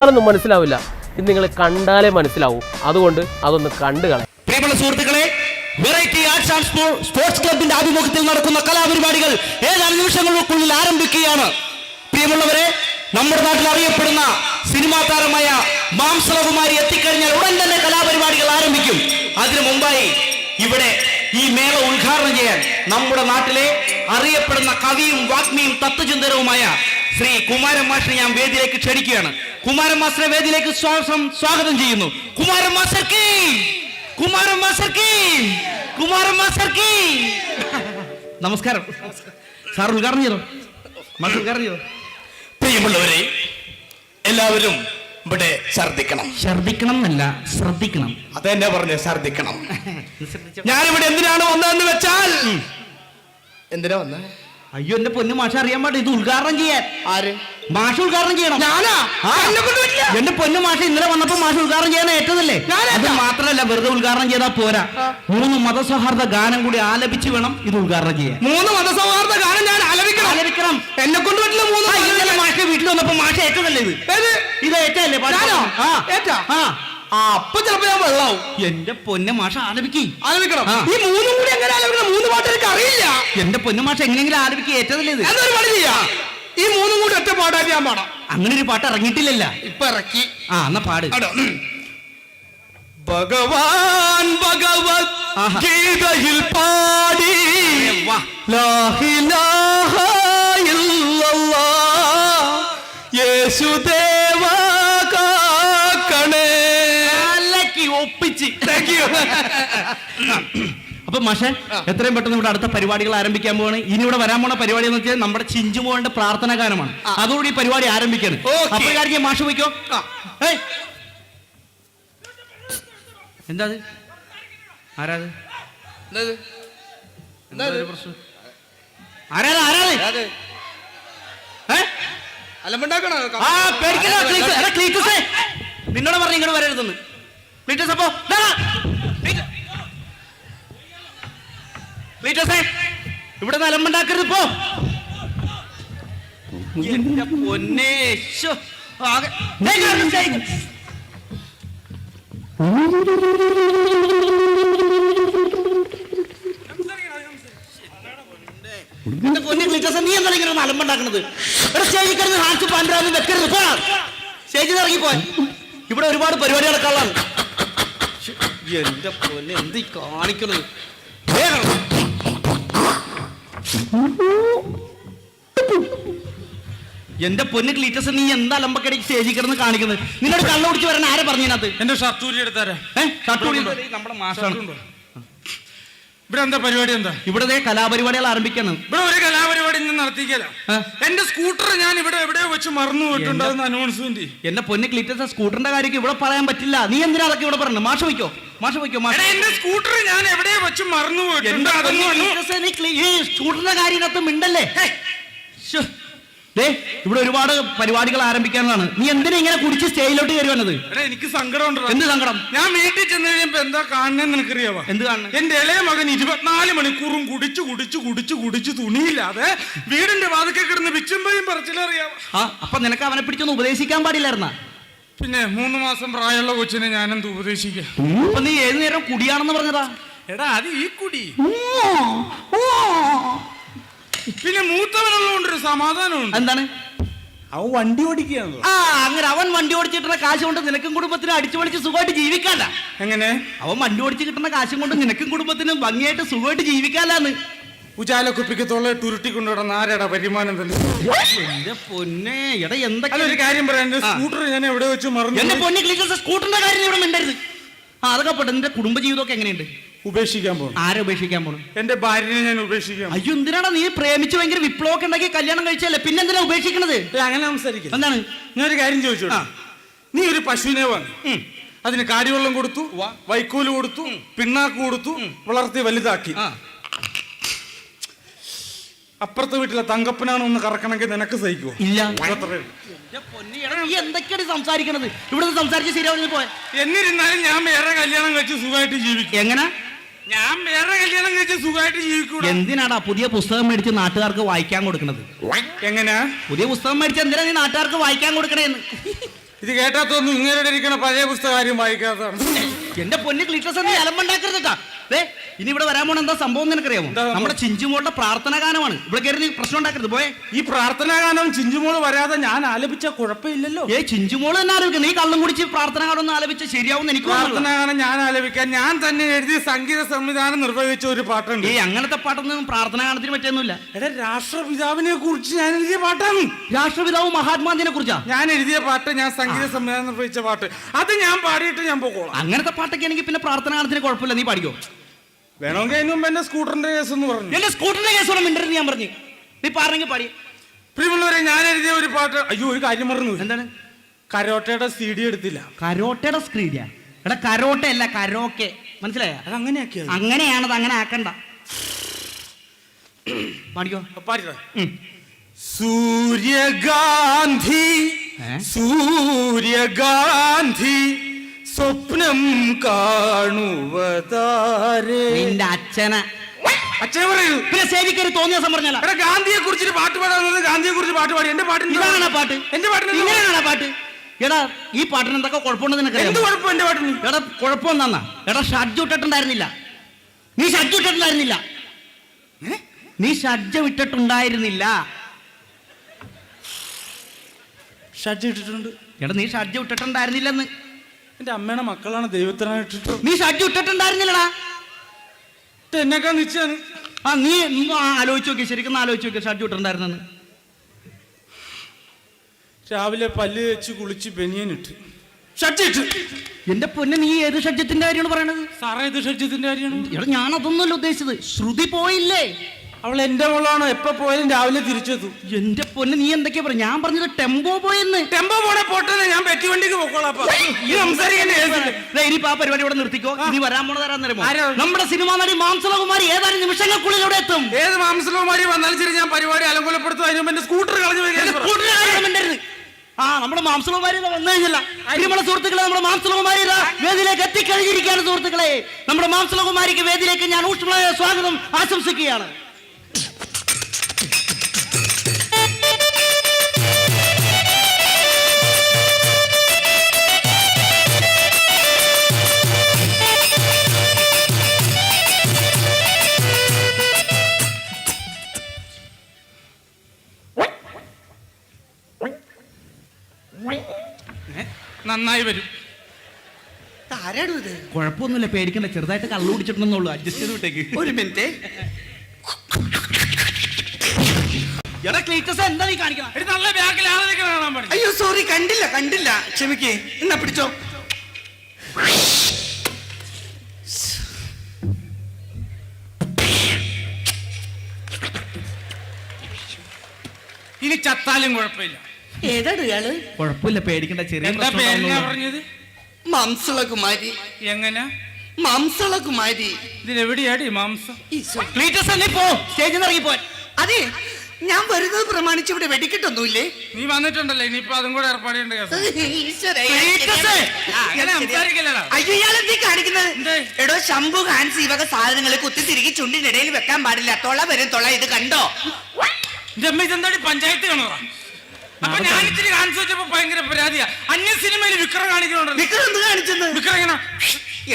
ൊന്നും മനസ്സിലാവില്ല. ഇത് നിങ്ങൾ കണ്ടാലേ മനസ്സിലാവൂ. അതുകൊണ്ട് അതൊന്ന് കണ്ടു കളയാം. പ്രിയമുള്ള സുഹൃത്തുക്കളെ, വെറൈറ്റി ആർട്സ് ആൻഡ് സ്പോർട്സ് ക്ലബിന്റെ ആഭിമുഖ്യത്തിൽ നടക്കുന്ന കലാപരിപാടികൾ ഏതാനും നിമിഷങ്ങൾക്കുള്ളിൽ ആരംഭിക്കുകയാണ്. പ്രിയമുള്ളവരെ, നമ്മുടെ നാട്ടിൽ അറിയപ്പെടുന്ന സിനിമാ താരമായ മാംസളകുമാരി എത്തിക്കഴിഞ്ഞാൽ ഉടൻ തന്നെ കലാപരിപാടികൾ ആരംഭിക്കും. അതിനു മുമ്പായി ഇവിടെ ഈ മേള ഉദ്ഘാടനം ചെയ്യാൻ നമ്മുടെ നാട്ടിലെ അറിയപ്പെടുന്ന കവിയും വാഗ്മിയും തത്വചിന്തകവുമായ ശ്രീ കുമാരൻ മാസ്റ്ററെ ഞാൻ വേദിയിലേക്ക് ക്ഷണിക്കുകയാണ്. കുമാരൻ മാസ്റ്ററെ വേദിയിലേക്ക് സ്വാഗതം ചെയ്യുന്നു. കുമാരൻ മാസ്റ്റർ കീ, കുമാരൻ മാസ്റ്റർ കീ, കുമാരൻ മാസ്റ്റർ കീ. നമസ്കാരം സാർ. ഉദ്ഘാടനം ചെയ്തോ? മാസ്റ്റർ ഉദ്ഘാടനം ചെയ്തോ? പ്രിയമുള്ളവരെ, എല്ലാവരും ഇവിടെ ഛർദിക്കണം. ഛർദിക്കണം എന്നല്ല, ശ്രദ്ധിക്കണം. അതെന്നെ പറഞ്ഞ് ഛർദിക്കണം. ഞാനിവിടെ എന്തിനാണ് വന്നതെന്ന് വെച്ചാൽ, എന്തിനാ വന്ന? അയ്യോ, എന്റെ പൊന്നു മാഷ അറിയാൻ പാടില്ല. ഇത് ഉദ്ഘാടനം ചെയ്യാൻ. ആര്? മാഷ ഉദ്ഘാടനം ചെയ്യണം. ഞാനാ? എന്റെ പൊന്നു മാഷ ഇന്നലെ വന്നപ്പോ മാഷ ഉദ്ഘാടനം ചെയ്യാൻ ഏറ്റതല്ലേ? അത് മാത്രമല്ല, വെറുതെ ഉദ്ഘാടനം ചെയ്താൽ പോരാ. 3 മതസൗഹാർദ്ദ ഗാനം കൂടി ആലപിച്ച് വേണം ഇത് ഉദ്ഘാടനം ചെയ്യാൻ. 3 മതസൗഹാർദ്ദ ഗാനം ഞാൻ ആലപിക്കണം. എന്നെ കൊണ്ട് പറ്റില്ല. 3 മാഷ വീട്ടിൽ വന്നപ്പോ മാഷ ഏറ്റതല്ലേ ഇത്? ഇത് ഏറ്റല്ലേ? അപ്പൊ ചിലപ്പോ ഞാൻ വെള്ളാവും. എന്റെ പൊന്നു മാഷ ആലപിക്കണം. ഈ 3 കൂടി എങ്ങനെ ആലപിക്കണം? 3 പാട്ട് എനിക്ക് അറിയില്ല. എന്റെ പൊന്നു മാഷ എങ്ങനെയെങ്കിലും ആലപിക്കുക. ഏറ്റതല്ലേ ഇത്? എന്നൊരു പണി ചെയ്യാം. ഈ 3 കൂടി ഒറ്റ പാടാക്കി ഞാൻ പാടാം. അങ്ങനെ ഒരു പാട്ട് ഇറങ്ങിയിട്ടില്ലല്ല. ഇപ്പൊ ഇറക്കി. എന്നാ പാട്. ഭഗവാൻ ഭഗവത് ഗീതയിൽ പാടി ലാ ഇലാഹ ഇല്ലല്ലാഹ് യേശുദേവ കാക്കണേ. ഒപ്പിച്ച്. അപ്പൊ മാഷെ, എത്രയും പെട്ടെന്ന് ഇവിടെ അടുത്ത പരിപാടികൾ ആരംഭിക്കാൻ പോവാണ്. ഇനി ഇവിടെ വരാൻ പോണ പരിപാടി എന്ന് വെച്ചാൽ നമ്മുടെ ചിഞ്ചുമോന്റെ പ്രാർത്ഥന ഗാനമാണ്. അതോടുകൂടി ഈ പരിപാടി ആരംഭിക്കാണ്. അപ്പൊ കാര്യം മാഷ് പോയിക്കോ. എന്താ ആരാത്? പ്രശ്നം ആരാത്? നിന്നോട് പറഞ്ഞു ഇങ്ങോട്ട് വരരുതെന്ന്. അപ്പോ ഇവിടെ നിലമ്പുണ്ടാക്കരുത്. പോ. എന്റെ പൊന്നേ, എന്റെ പൊന്നെ ക്ലീറ്റസ്, നീ എന്താണ് ഇങ്ങനെ നിലമ്പുണ്ടാക്കണത്? സ്റ്റേജിൽ കിടന്ന് ഹാൻസ് പാൻഡ്രാന്ന് വെക്കരുത്. പോ, സ്റ്റേജിൽ ഇറങ്ങിപ്പോ. ഇവിടെ ഒരുപാട് പരിപാടികളൊക്കെ ഉള്ളതാണ്. എന്റെ പൊന്നെ, എന്ത് കാണിക്കണത്? എന്റെ പൊന്ന് ക്ലീറ്റസ്, നീ എന്താ അലമ്പക്കടയ്ക്ക് സ്റ്റേജിൽ കിടന്ന് കാണിക്കുന്നത്? നിന്നോട് കണ്ണു പിടിച്ച് വരാൻ ആരെ പറഞ്ഞതിനകത്ത്? എന്റെ ഷർട്ടൂരി എടുത്താരാ? നമ്മുടെ മാഷാണ്. ഇവിടെ എന്താ പരിപാടി? എന്താ ഇവിടെ കലാപരിപാടികൾ ആരംഭിക്കണം. ഇവിടെ ഒരു കലാപരിപാടി നടത്തിക്കല. എന്റെ സ്കൂട്ടർ ഞാൻ ഇവിടെ എവിടെയോ വെച്ച് മറന്നു പോയിട്ടുണ്ട്. അനൗൺസ്മെന്റ്. എന്റെ പൊന്ന് ക്ലീറ്റസ്, സ്കൂട്ടറിന്റെ കാര്യം ഇവിടെ പറയാൻ പറ്റില്ല. നീ എന്തിനാ അതൊക്കെ ഇവിടെ പറഞ്ഞു? മാഷ വയ്ക്കോ, മാഷ വയ്ക്കോ. എന്റെ സ്കൂട്ടർ ഞാൻ എവിടെയോ വെച്ച് മറന്നു പോയിട്ടുണ്ട്. സ്കൂട്ടറിന്റെ കാര്യത്തിനകത്ത് മിണ്ടല്ലേ? ഇവിടെ ഒരുപാട് പരിപാടികൾ ആരംഭിക്കാനാണ്. നീ എന്തിനാ ഇങ്ങനെ കുടിച്ച് സ്റ്റേജിലോട്ട് കയറി വന്നത്? എനിക്ക് സങ്കടമുണ്ട്. എന്ത് സങ്കടം? ഞാൻ വീട്ടിൽ ചെന്ന് കഴിഞ്ഞപ്പോ എന്താ കാണുന്നതെന്ന് നിനക്കറിയാവാ? എന്ത് കാണുന്നത്? എന്റെ ഇളയ മകൻ 24 മണിക്കൂറും കുടിച്ചു തുണിയില്ലാതെ വീടിന്റെ വാതിക്കെ കിടന്ന് വിച്ചുമ്പയും പറച്ചിലറിയാവാ. അപ്പൊ നിനക്ക് അവനെ പിടിച്ചൊന്ന് ഉപദേശിക്കാൻ പാടില്ലായിരുന്ന? പിന്നെ 3 മാസം പ്രായമുള്ള കൊച്ചിനെ ഞാനെന്ത് ഉപദേശിക്കാം? അപ്പൊ നീ ഏത് നേരം കുടിയാണെന്ന് പറഞ്ഞതാ? എടാ, അത് ഈ കുടി. പിന്നെ മൂത്തവനുള്ളതുകൊണ്ടൊരു സമാധാനമുണ്ട്. എന്താണ്? അവൻ വണ്ടി ഓടിക്കുകയാണ്. അങ്ങനെ അവൻ വണ്ടി ഓടിച്ചിട്ടുള്ള കാശ് കൊണ്ട് നിനക്കും കുടുംബത്തിനും അടിച്ചു പൊളിച്ച് സുഖമായിട്ട് ജീവിക്കാല. എങ്ങനെ? അവൻ വണ്ടി ഓടിച്ച് കിട്ടുന്ന കാശും കൊണ്ട് നിനക്കും കുടുംബത്തിനും ഭംഗിയായിട്ട് സുഖമായിട്ട് ജീവിക്കാലാന്ന്. ഉജാലക്കുപ്പിക്ക് തൊള്ള ഉരുട്ടിക്കൊണ്ടുവിടുന്ന ആരാടാ വരുമാനം തന്നെ? എന്റെ പൊന്നെ, എടാ എന്തൊക്കെ ഒരു കാര്യം പറയാൻ, സ്കൂട്ടർ ഞാൻ എവിടെ വെച്ച് മറന്നു. എന്റെ പൊന്നെ ക്ലീറ്റസ്, സ്കൂട്ടറിന്റെ കാര്യം ഇവിടെ മിണ്ടരുത്. അതൊക്കെ പോട്ടെ. നിന്റെ കുടുംബജീവിതമൊക്കെ എങ്ങനെയുണ്ട്? ഉപേക്ഷിക്കാൻ പോകണം. ആരെ ഉപേക്ഷിക്കാൻ പോണം? എന്റെ ഭാര്യനെ ഞാൻ ഉപേക്ഷിക്കാം. അയ്യോ, എന്തിനാണ് നീ പ്രേമിച്ച് ഭയങ്കര വിപ്ലവമൊക്കെ ഉണ്ടാക്കി കല്യാണം കഴിച്ചല്ലേ? പിന്നെ എന്തിനാ ഉപേക്ഷിക്കണത്? അങ്ങനെ സംസാരിക്കും. എന്താണ്? ഞാനൊരു കാര്യം ചോദിച്ചോട്ടെ. നീ ഒരു പശുവിനെ വാങ്ങി, അതിന് കാടിവെള്ളം കൊടുത്തു, വൈക്കോല് കൊടുത്തു, പിണ്ണാക്ക് കൊടുത്തു, വളർത്തി വലുതാക്കി. അപ്പുറത്തെ വീട്ടിലെ തങ്കപ്പനാണ് ഒന്ന് കറക്കണമെങ്കിൽ നിനക്ക് സഹിക്കുമോ? ഇല്ല. എന്തൊക്കെയാണ് സംസാരിക്കണത്? ഇവിടുന്ന് സംസാരിച്ച് ശരിയാവുന്നത് പോയ. എന്നിരുന്നാലും ഞാൻ വേറെ കല്യാണം കഴിച്ച് സുഖമായിട്ട് ജീവിക്കും. എങ്ങനെ? ഞാൻ വേറെ കല്യാണം കഴിച്ച് സുഖമായിട്ട് ജീവിക്കൂടാ. എന്തിനാടാ പുതിയ പുസ്തകം മേടിച്ച് നാട്ടുകാർക്ക് വായിക്കാൻ കൊടുക്കണത്? എങ്ങനെയാ? പുതിയ പുസ്തകം മേടിച്ച് എന്തിനാ നീ നാട്ടുകാർക്ക് വായിക്കാൻ കൊടുക്കണേന്ന്? ഇത് കേട്ടാത്തൊന്നും ഇങ്ങനെ ഇരിക്കണ പഴയ പുസ്തകാര്യം വായിക്കാത്തതാണ്. എന്റെ പൊന്നു ക്ലീറ്റസ് നീ അലമ്പണ്ടാക്കരുതാ. ഇനി ഇവിടെ വരാൻ പോണ എന്താ സംഭവം നിനക്കറിയാമോ? നമ്മുടെ ചിഞ്ചുമോളുടെ പ്രാർത്ഥനാ ഗാനമാണ്. ഇവിടെ കയറി നീ പ്രശ്നം ഉണ്ടാക്കരുത്. പോയെ. ഈ പ്രാർത്ഥനാ ഗാനം ചിഞ്ചുമോള് വരാതെ ഞാൻ ആലപിച്ച കുഴപ്പമില്ലല്ലോ. ചിഞ്ചുമോള് തന്നെ ആലോചിക്കും. നീ കള്ളം കുടിച്ച് പ്രാർത്ഥനാ ഗാനം ഒന്ന് ആലപിച്ച ശരിയാവും എനിക്ക്. പ്രാർത്ഥനാ ഗാനം ഞാൻ ആലപിക്കാൻ ഞാൻ തന്നെ എഴുതി സംഗീത സംവിധാനം നിർവഹിച്ച ഒരു പാട്ടുണ്ട്. അങ്ങനത്തെ പാട്ടൊന്നും പ്രാർത്ഥനാ ഗാനത്തിന് പറ്റുന്നില്ല. എടാ, രാഷ്ട്രപിതാവിനെ കുറിച്ച് ഞാൻ എഴുതിയ പാട്ടാണ്. രാഷ്ട്രപിതാവ് മഹാത്മാജിനെ കുറിച്ചാ ഞാൻ എഴുതിയ പാട്ട്, ഞാൻ സംഗീത സംവിധാനം നിർവഹിച്ച പാട്ട്. അത് ഞാൻ പാടിയിട്ട് ഞാൻ പോകോളാം. അങ്ങനത്തെ പാട്ടൊക്കെ എനിക്ക് പിന്നെ പ്രാർത്ഥനാ ഗാനത്തിന് കുഴപ്പമില്ല. നീ പാടിക്കോ. വേണമെങ്കിൽ അതിന് മുമ്പ് എന്റെ സ്കൂട്ടറിന്റെ കേസ് എന്ന് പറഞ്ഞു. എന്റെ സ്കൂട്ടറിന്റെ കേസ് മിണ്ടരുത് ഞാൻ പറഞ്ഞു. നീ പറഞ്ഞെങ്കിൽ പാടി. പ്രിയമുള്ളവരെ, ഞാൻ എഴുതിയ ഒരു പാട്ട്. അയ്യോ, ഒരു കാര്യം പറഞ്ഞു. എന്താണ്? കരോട്ടയുടെ CD എടുത്തില്ല. കരോട്ടയുടെ സ്ക്രീഡിയാ? എടാ, കരോട്ട അല്ല, കരോക്കെ. മനസ്സിലായ? അതങ്ങനെയാക്കിയ അങ്ങനെയാണത്. അങ്ങനെ ആക്കണ്ട. പാടിക്കോ. പാടിക്കോ. സൂര്യഗാന്ധി സൂര്യഗാന്ധി സ്വപ്നം കാണുവതാരേ. നിന്റെ അച്ഛനെ അച്ഛനെ പറയൂ. പിന്നെ സേവിക്കരുത് തോന്നിയ പറഞ്ഞാൽ. എടാ, ഗാന്ധിയെ കുറിച്ചിട്ട് പാട്ട് പാടാൻ ഗാന്ധിയെ കുറിച്ച് പാട്ട് പാടി. എന്റെ പാട്ടിന് ഇതാണ് പാട്ട്. എന്റെ പാട്ടിന് ഇങ്ങനെയാണ് പാട്ട്. എടാ, ഈ പാട്ടിന് എന്തൊക്കെ കുഴപ്പമുണ്ടെന്ന് നിനക്കറിയാം? എന്ത് കുഴപ്പം എന്റെ പാട്ടിന്? എടാ, കുഴപ്പമെന്നാ. എടാ, ഷഡ്ജ് ഇട്ടിട്ടുണ്ടായിരുന്നില്ല. നീ ഷഡ്ജ് ഇട്ടിട്ടുണ്ടായിരുന്നില്ല. നീ ഷഡ്ജ് ഇട്ടിട്ടുണ്ടായിരുന്നില്ല. ഷഡ്ജ് ഇട്ടിട്ടുണ്ട്. എടാ, നീ ഷഡ്ജ് ഇട്ടിട്ടുണ്ടായിരുന്നില്ലെന്ന്. എന്റെ അമ്മയുടെ മക്കളാണ് ദൈവത്തിനായിട്ടിട്ട്. നീ ഷഡ്ജ് ഇട്ടിട്ടുണ്ടായിരുന്നില്ലടാ. എന്നെക്കാ നിശ്ചയാണ്. നീ ആലോചിച്ച് നോക്കി, ശരിക്കും ആലോചിച്ച് നോക്കി ഷഡ്ജ് ഇട്ടിട്ടുണ്ടായിരുന്നെന്ന്. രാവിലെ പല്ല് വെച്ച് കുളിച്ച് ബനിയനിട്ട് ഷഡ്ജ് ഇട്ട്. എന്റെ പൊന്നെ, നീ ഏത് ഷഡ്ജത്തിന്റെ കാര്യമാണ് പറയണത്? സാറേ, ഇത് ഷഡ്ജത്തിന്റെ കാര്യമാണ്. എടാ, ഞാൻ അതൊന്നുമല്ല ഉദ്ദേശിച്ചത്. ശ്രുതി പോയില്ലേ? അവൾ എന്റെ മോളാണോ? എപ്പോ പോയാലും രാവിലെ തിരിച്ചെത്തും. എന്റെ പൊന്നെ, നീ എന്തൊക്കെയാ പറയാ? ഞാൻ പറഞ്ഞത് ടെമ്പോ പോയെന്ന്. ടെമ്പോ പോണെ പോട്ടെ, ഞാൻ പെറ്റി വണ്ടിക്ക് പോക്കോളാം. ഇനിയിപ്പോ ആ പരിപാടി ഇവിടെ നിർത്തിക്കോ. ഇനി വരാൻ പോണതാരാന്ന് ആരാ? അറിയാമോ? നമ്മുടെ സിനിമാ നടി മാംസളകുമാരി ഏതാനും നിമിഷങ്ങൾക്കുള്ളിൽ ഇവിടെ എത്തും. ഏത് മാംസളകുമാരി വന്നാലും ശരി, ഞാൻ പരിപാടി അലങ്കോലപ്പെടുത്തും. അതിന് മുമ്പ് എന്റെ സ്കൂട്ടർ കളഞ്ഞു മിണ്ടരുത്. നമ്മുടെ മാംസളകുമാരി വന്നു കഴിഞ്ഞില്ല. നമ്മുടെ സുഹൃത്തുക്കളെ, നമ്മുടെ മാംസളകുമാരി വേദിയിലേക്ക് എത്തിക്കഴിഞ്ഞിരിക്കുകയാണ്. സുഹൃത്തുക്കളെ, നമ്മുടെ മാംസളകുമാരിക്ക് വേദിയിലേക്ക് ഞാൻ ഊഷ്മളമായ സ്വാഗതം ആശംസിക്കുകയാണ്. നന്നായി വരും. കുഴപ്പമൊന്നുമില്ല, പേടിക്കണ്ട. ചെറുതായിട്ട് കള്ളു കുടിച്ചിട്ടുണ്ടെന്നുള്ളൂ. അഡ്ജസ്റ്റ് ചെയ്ത് വിട്ടേക്ക്. ഒരു മിനിറ്റ്. എടാ ക്ലീറ്റസ്, എന്താ നീ കാണിക്കണം? നല്ല ബാക്കിലാണ് കാണാൻ പാടില്ല. അയ്യോ, സോറി, കണ്ടില്ല. ക്ഷമിക്കേ. എന്നാ പിടിച്ചോ. ഇനി ചത്താലും കുഴപ്പമില്ല. ഏതാണ് ഇയാള്? കുഴപ്പമില്ല, പേടിക്കണ്ട. ചെറിയ എന്താ പേര് പറഞ്ഞത്? മാംസളകുമാരി. എങ്ങനെ? മാംസളകുമാരി. ഇതിലെവിടെയാടി മാംസം? ക്ലീറ്റസ്, നീ പോ. സ്റ്റേജിൽ നിന്ന് ഇറങ്ങി പോൻ. അതെ, ഞാൻ വരുന്നത് പ്രമാണിച്ച് ഇവിടെ വെടിക്കിട്ടൊന്നുമില്ലേ? നീ വന്നിട്ടുണ്ടല്ലോ, ഇനിയിപ്പോ അതും കൂടെ ഏർപ്പാടേണ്ട കേസ്. അയ്യോ, ഇയാളെന്തീ കാണിക്കുന്നത്? എടോ, ശംഭു ഹാൻസ് ഈ വക സാധനങ്ങൾ കുത്തി തിരികെ ചുണ്ടിനിടയിൽ വെക്കാൻ പാടില്ല. തൊള വരും തൊള. ഇത് കണ്ടോ? ഇതെന്താടി പഞ്ചായത്ത് കാണുക? അപ്പൊ ഞാൻ ഇത്തിരി കാണിച്ചു വെച്ചപ്പോ ഭയങ്കര പരാതിയാ. അന്യ സിനിമയിൽ വിക്രം കാണിക്കണുണ്ടല്ലോ. വിക്രം എന്ത് കാണിച്ചെന്ന്? വിക്രം എങ്ങനെ?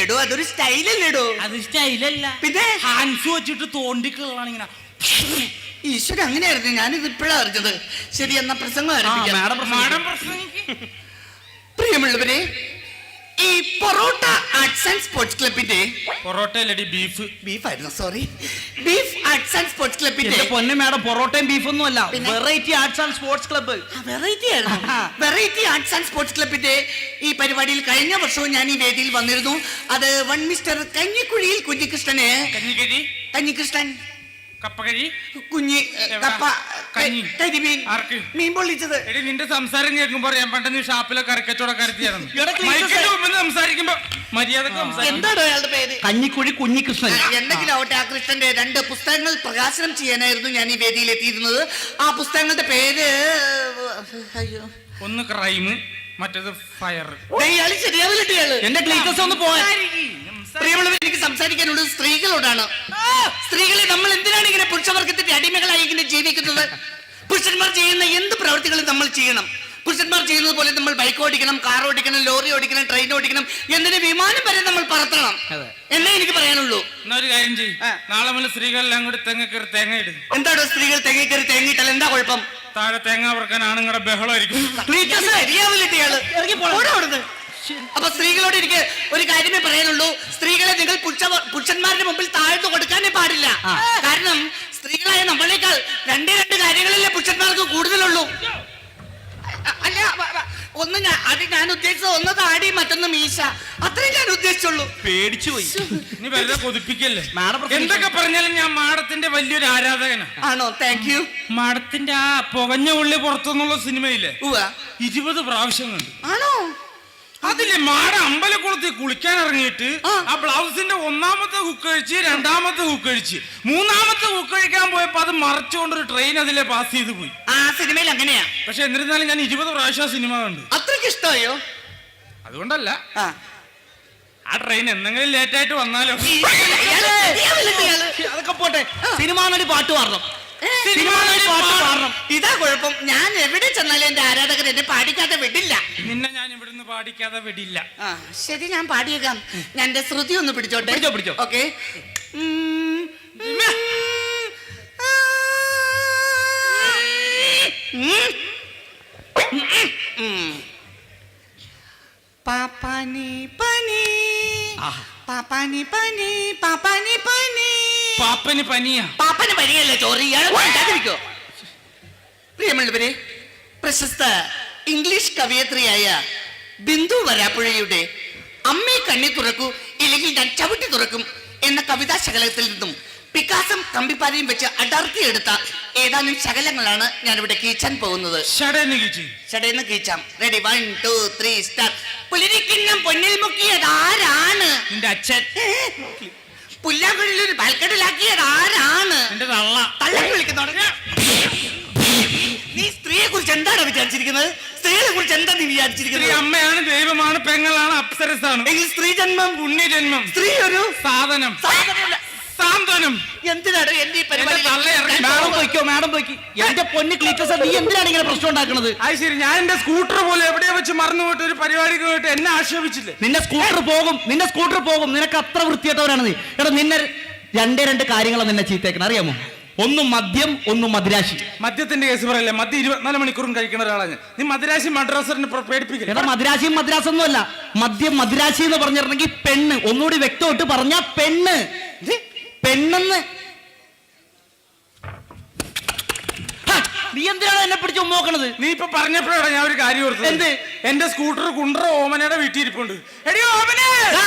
എടോ, അതൊരു സ്റ്റൈലല്ലേടോ? അത് സ്റ്റൈലല്ല, പിന്നെ ഹാൻസ് വെച്ചിട്ട് തോണ്ടിക്കളാണ് ഇങ്ങനെ. ഈശ്വര, അങ്ങനെയായിരുന്നു. ഞാനിത് ഇപ്പോഴാണ് അറിഞ്ഞത്. ശരി, എന്നാ പ്രസംഗം ആരംഭിക്കാം. പ്രിയമുള്ളവരെ, ഈ പൊറോട്ട ആർട്സ് ആൻഡ് സ്പോർട്സ് ക്ലബിന്റെ പൊറോട്ടയല്ലടി ബീഫ്. ബീഫായിരുന്നു, sorry. Beef arts and sports ക്ലബിന്റെ പൊന്നെ മാഡം, പൊറോട്ടയും ബീഫൊന്നും അല്ല, variety arts and sports club. Variety ആയിരുന്നു. വെറൈറ്റി ആർട്സ് ആൻഡ് സ്പോർട്സ് ക്ലബിന്റെ ഈ പരിപാടിയിൽ കഴിഞ്ഞ വർഷവും ഞാൻ ഈ വേദിയിൽ വന്നിരുന്നു. അത് വൺ മിസ്റ്റർ കഞ്ഞിക്കുഴിയിൽ കുഞ്ഞികൃഷ്ണന്. കഞ്ഞികൃഷ്ണൻ കപ്പകരി കുഞ്ഞി കപ്പ കരിമീൻ മീൻ പൊള്ളിച്ചത്. എടി, നിന്റെ സംസാരം കേൾക്കുമ്പോ ഞാൻ പണ്ട് ഷാപ്പിലെ കറിക്കച്ചോടക്കാരത്തിയായിരുന്നു. സംസാരിക്കുമ്പോ മര്യാദ. എന്താണോ അയാളുടെ പേര്? കഞ്ഞിക്കുഴി കുഞ്ഞികൃഷ്ണൻ. എന്തെങ്കിലും ആവട്ടെ, ആ കൃഷ്ണന്റെ 2 പുസ്തകങ്ങൾ പ്രകാശനം ചെയ്യാനായിരുന്നു ഞാൻ ഈ വേദിയിൽ എത്തിയിരുന്നത്. ആ പുസ്തകങ്ങളുടെ പേര്, അയ്യോ, ഒന്ന് ക്രൈം, മറ്റേത് ഫയർ. ഇയാള് ശരിയാവില്ല. ഇയാള് എന്റെ ക്ലീറ്റസ് ഒന്ന് പോയാ. പ്രിയമുള്ളവർ, എനിക്ക് സംസാരിക്കാനുള്ളത് സ്ത്രീകളോടാണ്. സ്ത്രീകളെ നമ്മൾ എന്തിനാണ് ഇങ്ങനെ പുരുഷവർഗത്തിന്റെ അടിമകളായി ഇങ്ങനെ ജീവിക്കുന്നത്? പുരുഷന്മാർ ചെയ്യുന്ന എന്ത് പ്രവൃത്തികളും നമ്മൾ ചെയ്യണം. പുരുഷന്മാർ ചെയ്യുന്നത് പോലെ നമ്മൾ ബൈക്ക് ഓടിക്കണം, കാർ ഓടിക്കണം, ലോറി ഓടിക്കണം, ട്രെയിൻ ഓടിക്കണം, എന്തിന് വിമാനം വരെ നമ്മൾ പറത്തണം എന്നേ എനിക്ക് പറയാനുള്ളൂ. എന്നാ ഒരു കാര്യം ചെയ്യും, നാളെ മുതൽ സ്ത്രീകളെല്ലാം കൂടി തെങ്ങ കയറി തേങ്ങ ഇടും. എന്താണോ സ്ത്രീകൾ തെങ്ങി കയറി തേങ്ങിയിട്ടാൽ എന്താ കുഴപ്പം? താഴെ തേങ്ങ പറക്കാൻ ആണുങ്ങളുടെ ബഹളമായിരിക്കും. അപ്പൊ സ്ത്രീകളോട് എനിക്ക് ഒരു കാര്യമേ പറയാനുള്ളൂ, സ്ത്രീകളെ നിങ്ങൾ പുരുഷന്മാരുടെ മുമ്പിൽ താഴ്ന്നു കൊടുക്കാനേ പാടില്ല. കാരണം സ്ത്രീകളായ നമ്മളേക്കാൾ രണ്ട് കാര്യങ്ങളിലെ പുരുഷന്മാർക്ക് കൂടുതലുള്ളൂ. അല്ല ഒന്ന് ഞാൻ ഉദ്ദേശിച്ചത് ഒന്ന് താടി മറ്റൊന്ന് മീശ, അത്രേ ഞാൻ ഉദ്ദേശിച്ചുള്ളൂ. പേടിച്ചു പോയി. നീ വെറുതെ കൊതിപ്പിക്കല്ലേ. എന്തൊക്കെ പറഞ്ഞാലും ഞാൻ മാഡത്തിന്റെ വലിയൊരു ആരാധകനാ. ആണോ? Thank you. മാഡത്തിന്റെ ആ പുകഞ്ഞ ഉള്ളി പുറത്തുനിന്നുള്ള സിനിമയില്ലേ 20 പ്രാവശ്യം കണ്ടു. ആണോ? അതില്ലേ മാഡം അമ്പലക്കുളത്തിൽ കുളിക്കാൻ ഇറങ്ങിയിട്ട് ആ ബ്ലൗസിന്റെ 1ാമത്തെ ഹുക്ക് കഴിച്ച് 2ാമത്തെ ഹുക്ക് കഴിച്ച് 3ാമത്തെ ഹുക്ക് കഴിക്കാൻ പോയപ്പോ അത് മറച്ചുകൊണ്ടൊരു ട്രെയിൻ അതിലെ പാസ് ചെയ്ത് പോയി. ആ സിനിമയിൽ അങ്ങനെയാ. പക്ഷെ എന്നിരുന്നാലും ഞാൻ 20 പ്രാവശ്യം സിനിമ കണ്ടു. അത്രയ്ക്ക് ഇഷ്ടമായോ? അതുകൊണ്ടല്ല, ആ ട്രെയിൻ എന്തെങ്കിലും ലേറ്റ് ആയിട്ട് വന്നാലോ. അതൊക്കെ പോട്ടെ, സിനിമ നടി പാട്ട് പാടണം. ഇതാ കുഴപ്പം, ഞാൻ എവിടെ ചെന്നാലും എന്റെ ആരാധകർ എന്നെ പാടിക്കാതെ വിടില്ല. നിന്നെ ഞാൻ ഇവിടുന്ന് പാടിക്കാതെ വിടില്ല. ശരി, ഞാൻ പാടിയേക്കാം. ഞാൻ എന്റെ ശ്രുതി ഒന്ന് പിടിച്ചോട്ടെ. പിടിച്ചോ. ഓക്കെ. പാപ്പാനി പനി പാപ്പാനി പനി പാപ്പാനി പനി പാപ്പന് പനിയാ. പാപ്പന് പനിയല്ലേ ചോറി, ഇയാളിരിക്കോ. പ്രിയമുള്ളവരെ, പ്രശസ്ത ഇംഗ്ലീഷ് കവയത്രിയായ ബിന്ദു വരാപ്പുഴയുടെ അമ്മയെ കണ്ണി തുറക്കൂ ഇല്ലെങ്കിൽ ഞാൻ ചവിട്ടി തുറക്കും എന്ന കവിതാ ശകലത്തിൽ നിന്നും പിക്കാസം കമ്പിപ്പാരയും വെച്ച് അടർത്തിയെടുത്ത ഏതാനും ശകലങ്ങളാണ് ഞാൻ ഇവിടെ കീച്ചാൻ പോകുന്നത്. ഷടേന്ന് കീച്ചാം. Ready, 1 2 3 start. പുലിരിക്കിണ്ണം പൊന്നിൽ മുക്കിയത് ആരാണ്? നിന്റെ അച്ഛൻ. പുല്ലാങ്കുഴിയിൽ ഒരു പാൽക്കടലാക്കിയത് ആരാണ്? നിന്റെ തള്ള. തള്ളക്ക് വിളിക്കുന്നോട് നീ സ്ത്രീയെ കുറിച്ച് എന്താണ് വിചാരിച്ചിരിക്കുന്നത്? സ്ത്രീകളെ കുറിച്ച് എന്താ നീ വിചാരിച്ചിരിക്കുന്നത്? അമ്മയാണ്, ദൈവമാണ്, പെങ്ങളാണ്, അപ്സരസാണ്. എങ്കിൽ സ്ത്രീ ജന്മം, പുണ്യജന്മം. സ്ത്രീ ഒരു സാധനം. സാന്ത്വനം. എന്തിനാണ് എന്റെ ഈ പരിപാടി? മാഡം പോയിക്കോ. എന്റെ പൊന്ന് ക്ലീറ്റസ്, നീ എന്തിനാണ് ഇങ്ങനെ പ്രശ്നം ഉണ്ടാക്കുന്നത്? അത് ശരി, ഞാൻ എന്റെ സ്കൂട്ടർ പോലെ എവിടെയോ വെച്ച് മറന്നു പോയിട്ട് ഒരു പരിപാടിക്ക് പോയിട്ട് എന്നെ ആക്ഷേപിച്ചില്ലേ? നിന്റെ സ്കൂട്ടർ പോകും. നിനക്ക് അത്ര വൃത്തിയായിട്ടവരാണ് നീ. എടാ, നിന്നെ രണ്ട് കാര്യങ്ങളാണ് നിന്നെ ചീത്തേക്കണം, അറിയാമോ? ഒന്ന് മദ്യം, ഒന്ന് മദിരാശി. മദ്യത്തിന്റെ കേസ് പറയല്ലേ, മദ്യം 24 മണിക്കൂറും കഴിക്കുന്ന ഒരാളാണ്. നീ മദിരാശി മദ്രാസിനെ പേടിപ്പിക്കില്ല. എടാ, മദിരാശിയും മദ്രാസൊന്നും അല്ല. മദ്യം മദിരാശി എന്ന് പറഞ്ഞിരുന്നെങ്കിൽ പെണ്ണ്. ഒന്നുകൂടി വ്യക്തമായിട്ട് പറഞ്ഞ പെണ്ണ്. പെണ്ണെന്ന്. നീ എന്തിനാണ് എന്നെ പിടിച്ച് നോക്കണത്? നീ ഇപ്പൊ പറഞ്ഞപ്പോഴാണ് ഞാൻ ഒരു കാര്യം ഓർത്തത്. എന്ത്? എന്റെ സ്കൂട്ടർ കുണ്ട്ര ഓമനയുടെ വീട്ടിൽ ഇരിപ്പുണ്ട്. എടി ഓമനെ!